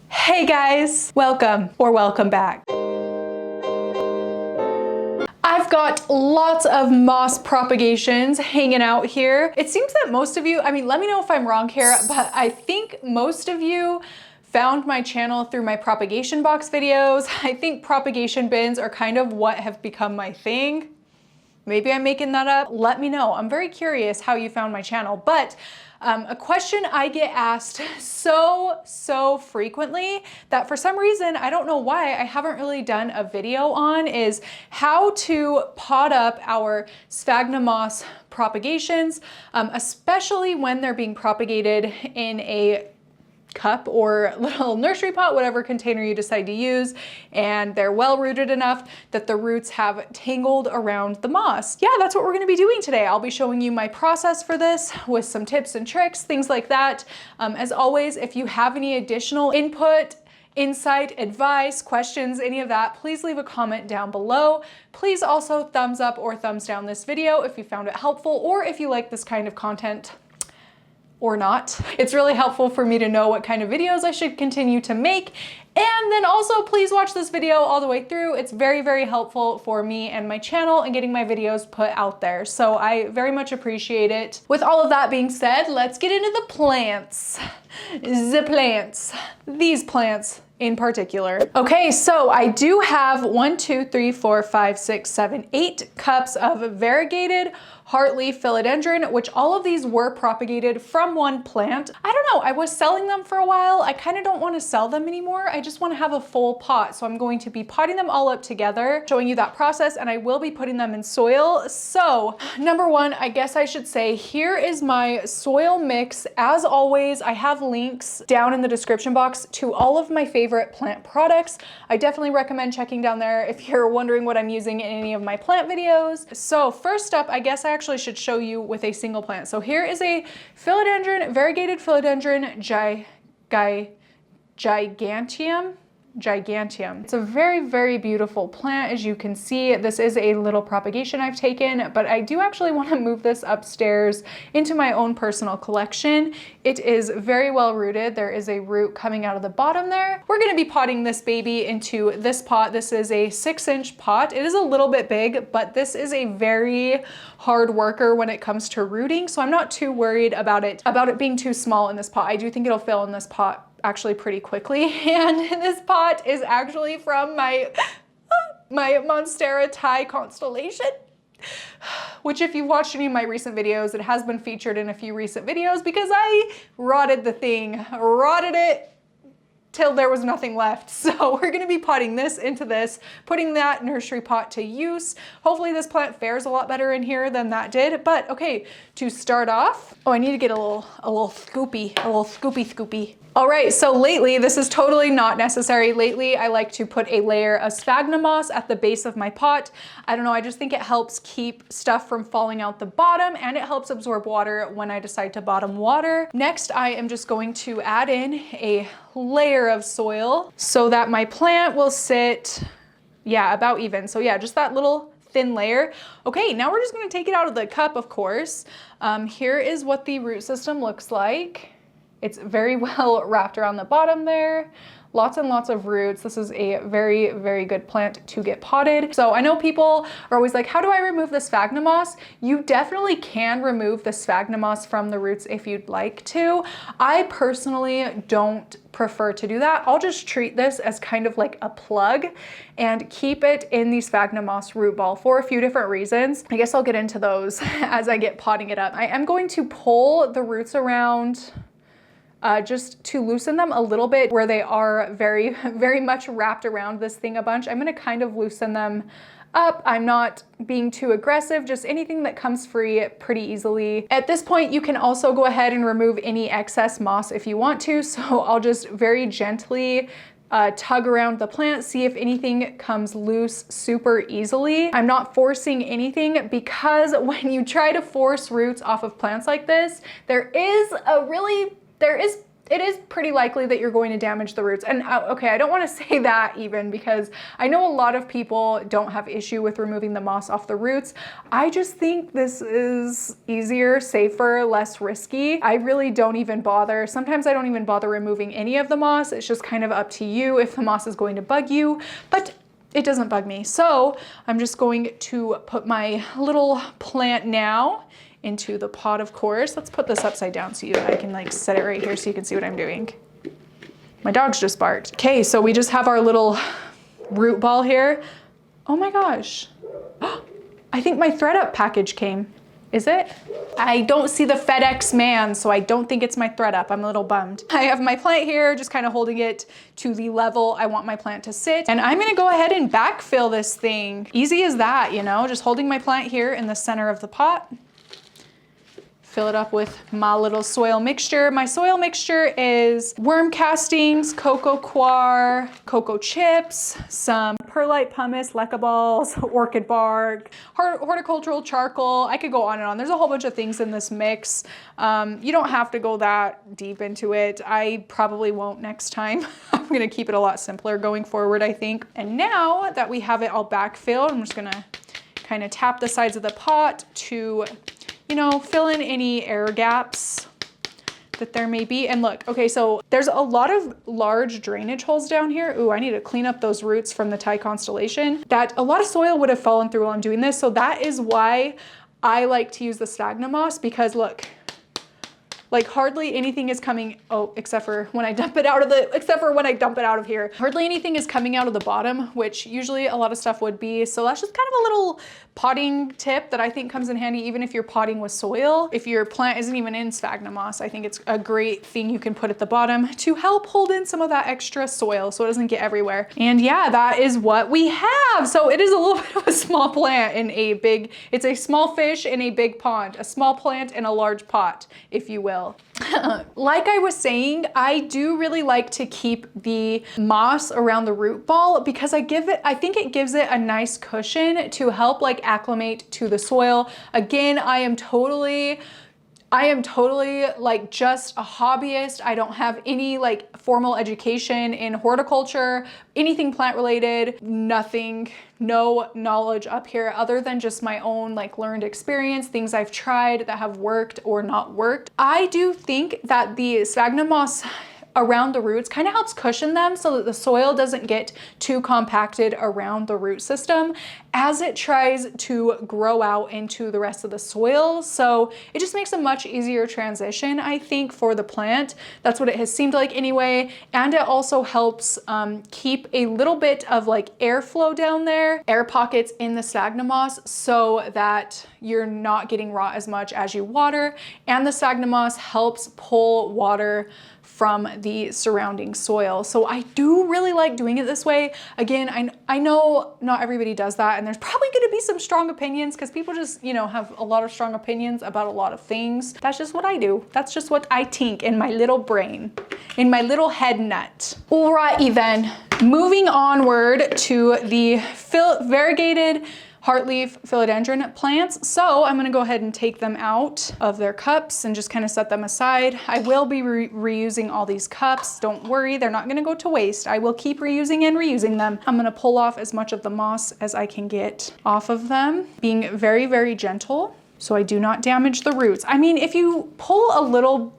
Hey guys, welcome or welcome back. I've got lots of moss propagations hanging out here. It seems that most of you, let me know if I'm wrong here, but I think most of you found my channel through my propagation box videos. I think propagation bins are kind of what have become my thing. Maybe I'm making that up. Let me know. I'm very curious how you found my channel, but a question I get asked so frequently that for some reason, I don't know why, I haven't really done a video on is how to pot up our sphagnum moss propagations, especially when they're being propagated in a cup or little nursery pot, whatever container you decide to use, and they're well rooted enough that the roots have tangled around the moss. Yeah, that's what we're gonna be doing today. I'll be showing you my process for this with some tips and tricks, things like that. As always, if you have any additional input, insight, advice, questions, any of that, please leave a comment down below. Please also thumbs up or thumbs down this video if you found it helpful or if you like this kind of content. Or not. It's really helpful for me to know what kind of videos I should continue to make. And then also please watch this video all the way through. It's very helpful for me and my channel and getting my videos put out there. So I very much appreciate it. With all of that being said, let's get into the plants. These plants in particular. Okay, so I do have 1, 2, 3, 4, 5, 6, 7, 8 cups of variegated Harli philodendron, which all of these were propagated from one plant. I don't know, I was selling them for a while. I kind of don't want to sell them anymore. I just want to have a full pot. So I'm going to be potting them all up together, showing you that process, and I will be putting them in soil. So number one, I guess I should say, here is my soil mix. As always, I have links down in the description box to all of my favorite plant products. I definitely recommend checking down there if you're wondering what I'm using in any of my plant videos. So first up, I guess I actually should show you with a single plant. So here is a philodendron, variegated philodendron giganteum. It's a very beautiful plant. As you can see, this is a little propagation I've taken, but I do actually want to move this upstairs into my own personal collection. It is very well rooted. There is a root coming out of the bottom there. We're going to be potting this baby into this pot. This is a 6-inch pot. It is a little bit big, but this is a very hard worker when it comes to rooting, so I'm not too worried about it being too small in this pot. I do think it'll fill in this pot actually pretty quickly, and this pot is actually from my Monstera Thai constellation, which if you've watched any of my recent videos, it has been featured in a few recent videos because I rotted it till there was nothing left. So we're gonna be potting this into this, putting that nursery pot to use. Hopefully this plant fares a lot better in here than that did. But okay, to start off, I need to get a little scoopy. All right, so lately, this is totally not necessary. Lately, I like to put a layer of sphagnum moss at the base of my pot. I don't know, I just think it helps keep stuff from falling out the bottom, and it helps absorb water when I decide to bottom water. Next, I am just going to add in a layer of soil so that my plant will sit, about even. So yeah, just that little thin layer. Okay, now we're just gonna take it out of the cup, of course. Here is what the root system looks like. It's very well wrapped around the bottom there. Lots and lots of roots. This is a very good plant to get potted. So I know people are always like, how do I remove the sphagnum moss? You definitely can remove the sphagnum moss from the roots if you'd like to. I personally don't prefer to do that. I'll just treat this as kind of like a plug and keep it in the sphagnum moss root ball for a few different reasons. I guess I'll get into those as I get potting it up. I am going to pull the roots around just to loosen them a little bit where they are very much wrapped around this thing a bunch. I'm gonna kind of loosen them up. I'm not being too aggressive, just anything that comes free pretty easily. At this point, you can also go ahead and remove any excess moss if you want to. So I'll just very gently tug around the plant, see if anything comes loose super easily. I'm not forcing anything because when you try to force roots off of plants like this, there is it is pretty likely that you're going to damage the roots. And okay, I don't want to say that even, because I know a lot of people don't have issue with removing the moss off the roots. I just think this is easier, safer, less risky. I really don't even bother. Sometimes I don't even bother removing any of the moss. It's just kind of up to you if the moss is going to bug you, but it doesn't bug me. So I'm just going to put my little plant now into the pot, of course. Let's put this upside down so I can like set it right here so you can see what I'm doing. My dog's just barked. Okay, so we just have our little root ball here. Oh my gosh. I think my ThreadUp package came. Is it? I don't see the FedEx man, so I don't think it's my ThreadUp. I'm a little bummed. I have my plant here, just kind of holding it to the level I want my plant to sit. And I'm gonna go ahead and backfill this thing. Easy as that, you know, just holding my plant here in the center of the pot. Fill it up with my little soil mixture. My soil mixture is worm castings, cocoa coir, cocoa chips, some perlite pumice, leca balls, orchid bark, horticultural charcoal. I could go on and on. There's a whole bunch of things in this mix. You don't have to go that deep into it. I probably won't next time. I'm gonna keep it a lot simpler going forward, I think. And now that we have it all backfilled, I'm just gonna kind of tap the sides of the pot to, you know, fill in any air gaps that there may be. And look, okay, so there's a lot of large drainage holes down here. Ooh, I need to clean up those roots from the Thai constellation that a lot of soil would have fallen through while I'm doing this. So that is why I like to use the sphagnum moss, because look, like hardly anything is coming, except for when I dump it out of here. Hardly anything is coming out of the bottom, which usually a lot of stuff would be. So that's just kind of a little potting tip that I think comes in handy even if you're potting with soil. If your plant isn't even in sphagnum moss, I think it's a great thing you can put at the bottom to help hold in some of that extra soil so it doesn't get everywhere. And yeah, that is what we have. So it is a little bit of a small plant in a big, it's a small fish in a big pond, a small plant in a large pot, if you will. Like I was saying, I do really like to keep the moss around the root ball because I think it gives it a nice cushion to help like acclimate to the soil. Again, I am totally like just a hobbyist. I don't have any like formal education in horticulture, anything plant related, nothing, no knowledge up here other than just my own like learned experience, things I've tried that have worked or not worked. I do think that the sphagnum moss around the roots kind of helps cushion them so that the soil doesn't get too compacted around the root system as it tries to grow out into the rest of the soil. So it just makes a much easier transition, I think, for the plant. That's what it has seemed like anyway. And it also helps keep a little bit of like airflow down there, air pockets in the sphagnum moss, so that you're not getting rot as much as you water. And the sphagnum moss helps pull water from the surrounding soil. So I do really like doing it this way. Again, I know not everybody does that, and there's probably gonna be some strong opinions because people just, you know, have a lot of strong opinions about a lot of things. That's just what I do. That's just what I think in my little brain, in my little head nut. Alrighty then, moving onward to the variegated heartleaf philodendron plants. So I'm gonna go ahead and take them out of their cups and just kind of set them aside. I will be reusing all these cups. Don't worry, they're not gonna go to waste. I will keep reusing and reusing them. I'm gonna pull off as much of the moss as I can get off of them, being very, very gentle, so I do not damage the roots. I mean, if you pull a little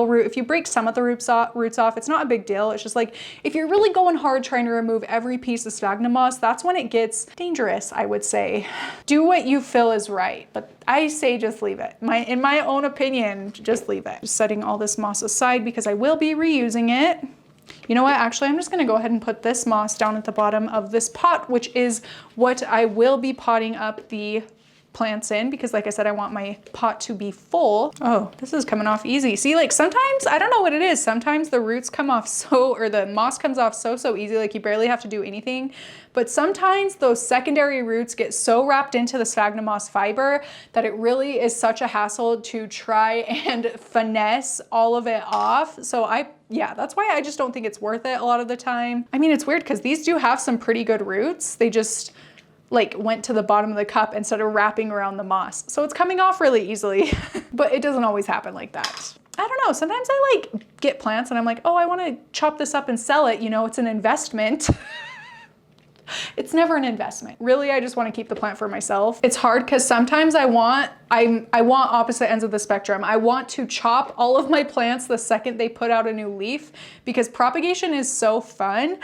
root, if you break some of the roots off, it's not a big deal. It's just like, if you're really going hard trying to remove every piece of sphagnum moss, that's when it gets dangerous, I would say. Do what you feel is right, but I say just leave it. In my own opinion, just leave it. Just setting all this moss aside because I will be reusing it. You know what, actually, I'm just gonna go ahead and put this moss down at the bottom of this pot, which is what I will be potting up the plants in, because like I said, I want my pot to be full. Oh, this is coming off easy. See, like sometimes, I don't know what it is, sometimes the roots come off or the moss comes off so easy, like you barely have to do anything. But sometimes those secondary roots get so wrapped into the sphagnum moss fiber that it really is such a hassle to try and finesse all of it off. So yeah, that's why I just don't think it's worth it a lot of the time. I mean, it's weird because these do have some pretty good roots. They just like went to the bottom of the cup instead of wrapping around the moss. So it's coming off really easily, but it doesn't always happen like that. I don't know, sometimes I like get plants and I'm like, oh, I want to chop this up and sell it. You know, it's an investment. It's never an investment. Really, I just want to keep the plant for myself. It's hard because sometimes I want opposite ends of the spectrum. I want to chop all of my plants the second they put out a new leaf because propagation is so fun.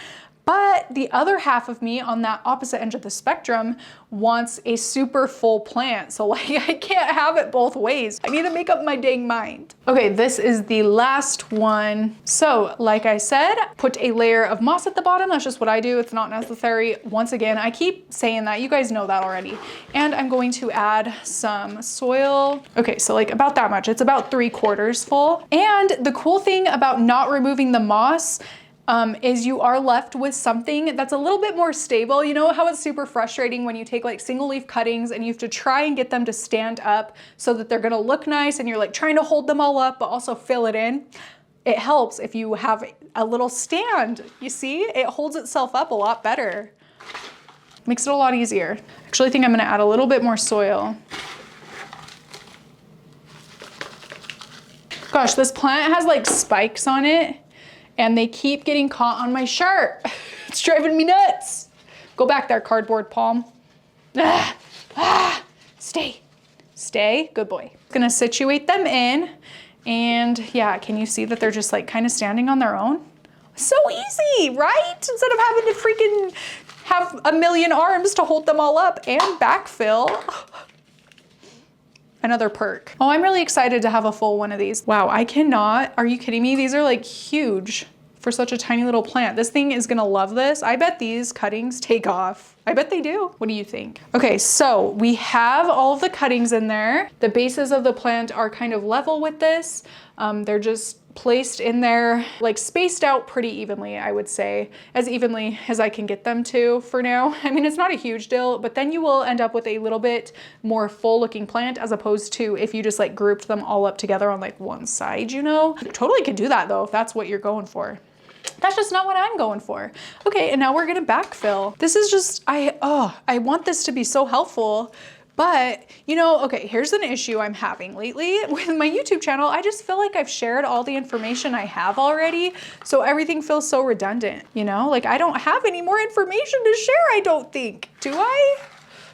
But the other half of me on that opposite end of the spectrum wants a super full plant. So like I can't have it both ways. I need to make up my dang mind. Okay, this is the last one. So like I said, put a layer of moss at the bottom. That's just what I do. It's not necessary. Once again, I keep saying that. You guys know that already. And I'm going to add some soil. Okay, so like about that much. It's about 3/4 full. And the cool thing about not removing the moss is you are left with something that's a little bit more stable. You know how it's super frustrating when you take like single leaf cuttings and you have to try and get them to stand up so that they're gonna look nice and you're like trying to hold them all up but also fill it in. It helps if you have a little stand. You see, it holds itself up a lot better. Makes it a lot easier. Actually, I think I'm gonna add a little bit more soil. Gosh, this plant has like spikes on it and they keep getting caught on my shirt. It's driving me nuts. Go back there, cardboard palm. Stay, good boy. Gonna situate them in, and yeah, can you see that they're just like kind of standing on their own? So easy, right? Instead of having to freaking have a million arms to hold them all up and backfill. Another perk. Oh, I'm really excited to have a full one of these. Wow, I cannot, are you kidding me? These are like huge for such a tiny little plant. This thing is gonna love this. I bet these cuttings take off. I bet they do. What do you think? Okay, so we have all of the cuttings in there. The bases of the plant are kind of level with this. They're just placed in there, like spaced out pretty evenly, I would say, as evenly as I can get them to for now. I mean, it's not a huge deal, but then you will end up with a little bit more full looking plant as opposed to if you just like grouped them all up together on like one side, you know? You totally could do that though, if that's what you're going for. That's just not what I'm going for. Okay, and now we're gonna backfill. This is just, I want this to be so helpful. But, you know, okay, here's an issue I'm having lately with my YouTube channel. I just feel like I've shared all the information I have already, so everything feels so redundant, you know? Like I don't have any more information to share, I don't think. Do I?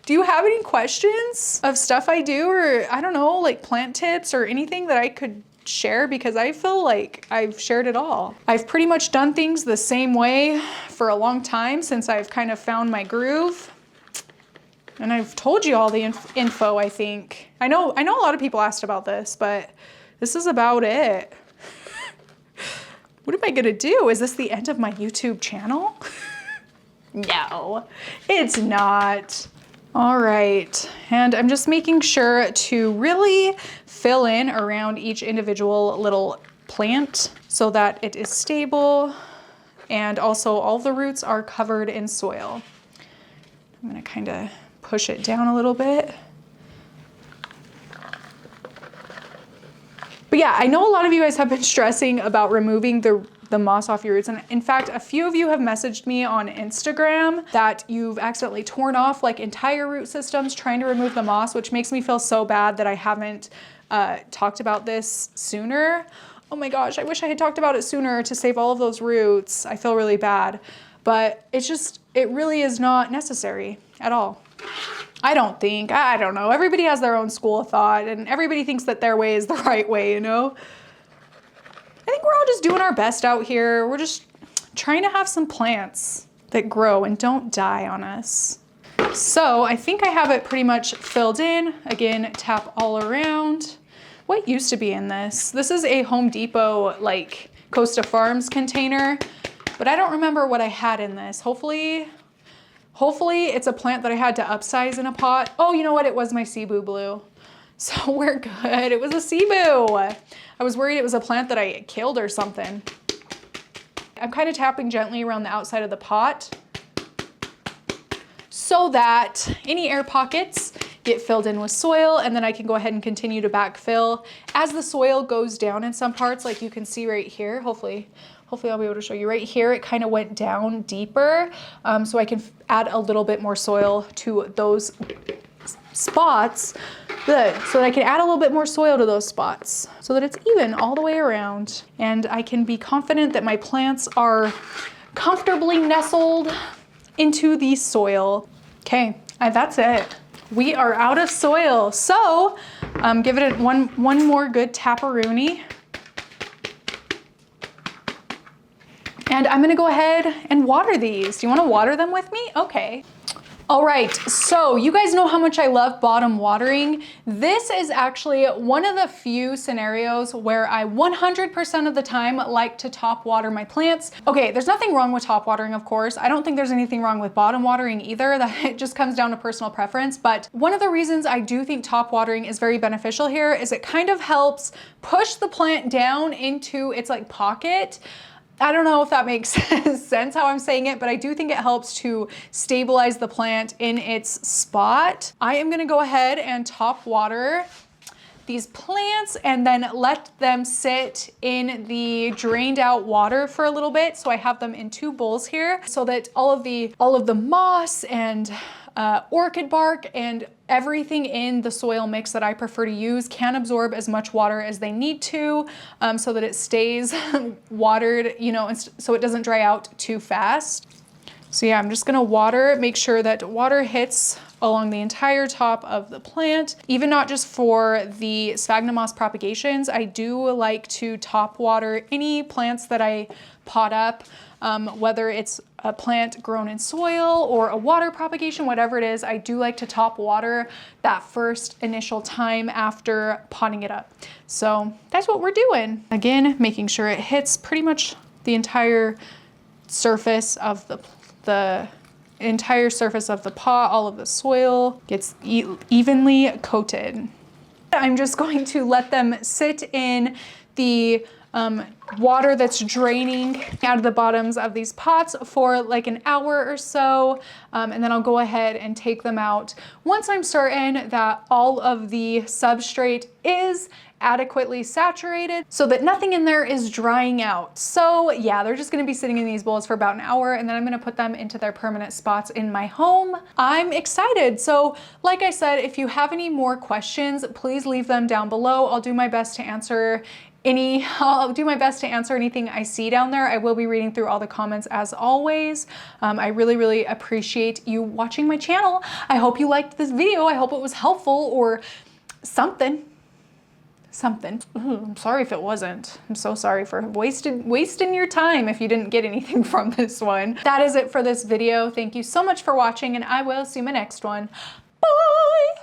Do you have any questions of stuff I do, or I don't know, like plant tips or anything that I could share? Because I feel like I've shared it all. I've pretty much done things the same way for a long time since I've kind of found my groove. And I've told you all the info, I think. I know a lot of people asked about this, but this is about it. What am I gonna do? Is this the end of my YouTube channel? No, it's not. All right, and I'm just making sure to really fill in around each individual little plant so that it is stable, and also all the roots are covered in soil. I'm gonna kind of push it down a little bit. But yeah, I know a lot of you guys have been stressing about removing the moss off your roots. And in fact, a few of you have messaged me on Instagram that you've accidentally torn off like entire root systems trying to remove the moss, which makes me feel so bad that I haven't talked about this sooner. Oh my gosh, I wish I had talked about it sooner to save all of those roots. I feel really bad, but it really is not necessary at all. I don't know. Everybody has their own school of thought and everybody thinks that their way is the right way, you know? I think we're all just doing our best out here. We're just trying to have some plants that grow and don't die on us. So I think I have it pretty much filled in. Again, tap all around. What used to be in this? This is a Home Depot, like Costa Farms container, but I don't remember what I had in this. Hopefully it's a plant that I had to upsize in a pot. Oh, you know what? It was my Cebu blue. So we're good. It was a Cebu. I was worried it was a plant that I killed or something. I'm kind of tapping gently around the outside of the pot so that any air pockets get filled in with soil, and then I can go ahead and continue to backfill. As the soil goes down in some parts, like you can see right here, hopefully I'll be able to show you right here, it kind of went down deeper. So I can add a little bit more soil to those spots, good, so that I can add a little bit more soil to those spots so that it's even all the way around. And I can be confident that my plants are comfortably nestled into the soil. Okay, that's it. We are out of soil. So give it one more good taparoonie. And I'm gonna go ahead and water these. Do you wanna water them with me? Okay. All right, so you guys know how much I love bottom watering. This is actually one of the few scenarios where I 100% of the time like to top water my plants. Okay, there's nothing wrong with top watering, of course. I don't think there's anything wrong with bottom watering either. That it just comes down to personal preference. But one of the reasons I do think top watering is very beneficial here is it kind of helps push the plant down into its like pocket. I don't know if that makes sense how I'm saying it, but I do think it helps to stabilize the plant in its spot. I am gonna go ahead and top water these plants and then let them sit in the drained out water for a little bit. So I have them in 2 bowls here so that all of the moss and orchid bark and everything in the soil mix that I prefer to use can absorb as much water as they need to, so that it stays watered, you know, so it doesn't dry out too fast. So yeah, I'm just gonna water, make sure that water hits along the entire top of the plant. Even not just for the Sphagnum moss propagations, I do like to top water any plants that I pot up, whether it's a plant grown in soil or a water propagation, whatever it is, I do like to top water that first initial time after potting it up. So that's what we're doing. Again, making sure it hits pretty much the entire surface of the entire surface of the pot, all of the soil gets evenly coated. I'm just going to let them sit in the water that's draining out of the bottoms of these pots for like an hour or so. And then I'll go ahead and take them out once I'm certain that all of the substrate is adequately saturated so that nothing in there is drying out. So yeah, they're just gonna be sitting in these bowls for about an hour and then I'm gonna put them into their permanent spots in my home. I'm excited. So like I said, if you have any more questions, please leave them down below. I'll do my best to answer anything I see down there. I will be reading through all the comments as always. I really, really appreciate you watching my channel. I hope you liked this video. I hope it was helpful or something. I'm sorry if it wasn't. I'm so sorry for wasting your time if you didn't get anything from this one. That is it for this video. Thank you so much for watching and I will see you in my next one. Bye!